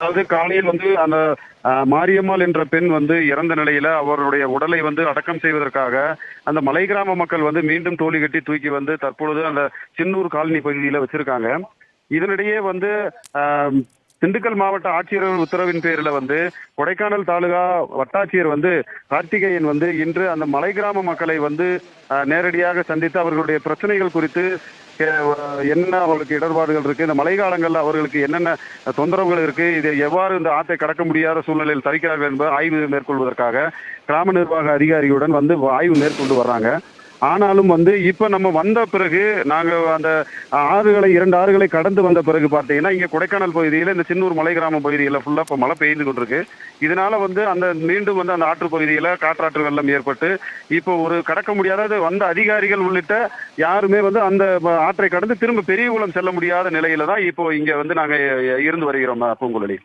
அதாவது காலையில் வந்து அந்த மாரியம்மாள் என்ற பெண் வந்து இறந்த நிலையில அவருடைய உடலை வந்து அடக்கம் செய்வதற்காக அந்த மலை கிராம மக்கள் வந்து மீண்டும் தோழி கட்டி தூக்கி வந்து தற்பொழுது அந்த சின்னூர் காலனி பகுதியில வச்சிருக்காங்க. இதனிடையே வந்து ஆஹ், திண்டுக்கல் மாவட்ட ஆட்சியர் உத்தரவின் பேரில் வந்து கொடைக்கானல் தாலுகா வட்டாட்சியர் வந்து கார்த்திகேயன் வந்து இன்று அந்த மலை கிராம மக்களை வந்து நேரடியாக சந்தித்து அவர்களுடைய பிரச்சனைகள் குறித்து என்ன அவர்களுக்கு இடர்பாடுகள் இருக்கு, இந்த மழை காலங்களில் அவர்களுக்கு என்னென்ன தொந்தரவுகள் இருக்கு, இதை எவ்வாறு இந்த ஆற்றை கடக்க முடியாத சூழ்நிலையில் தவிக்கிறார்கள் என்பதை ஆய்வு மேற்கொள்வதற்காக கிராம நிர்வாக அதிகாரியுடன் வந்து ஆய்வு மேற்கொண்டு வர்றாங்க. ஆனாலும் வந்து இப்ப நம்ம வந்த பிறகு நாங்க அந்த இரண்டு ஆறுகளை கடந்து வந்த பிறகு பார்த்தீங்கன்னா இங்க கொடைக்கானல் பகுதியில இந்த சின்னூர் மலை கிராம பகுதியில ஃபுல்லா இப்ப மழை பெய்து கொண்டிருக்கு. இதனால வந்து அந்த மீண்டும் வந்து அந்த ஆற்று பகுதியில காற்றாற்று வெள்ளம் ஏற்பட்டு இப்போ ஒரு கடக்க முடியாத வந்த அதிகாரிகள் உள்ளிட்ட யாருமே வந்து அந்த ஆற்றை கடந்து திரும்ப பெரியகுளம் செல்ல முடியாத நிலையில தான் இப்போ இங்க வந்து நாங்க இருந்து வருகிறோம் பூங்குழலி.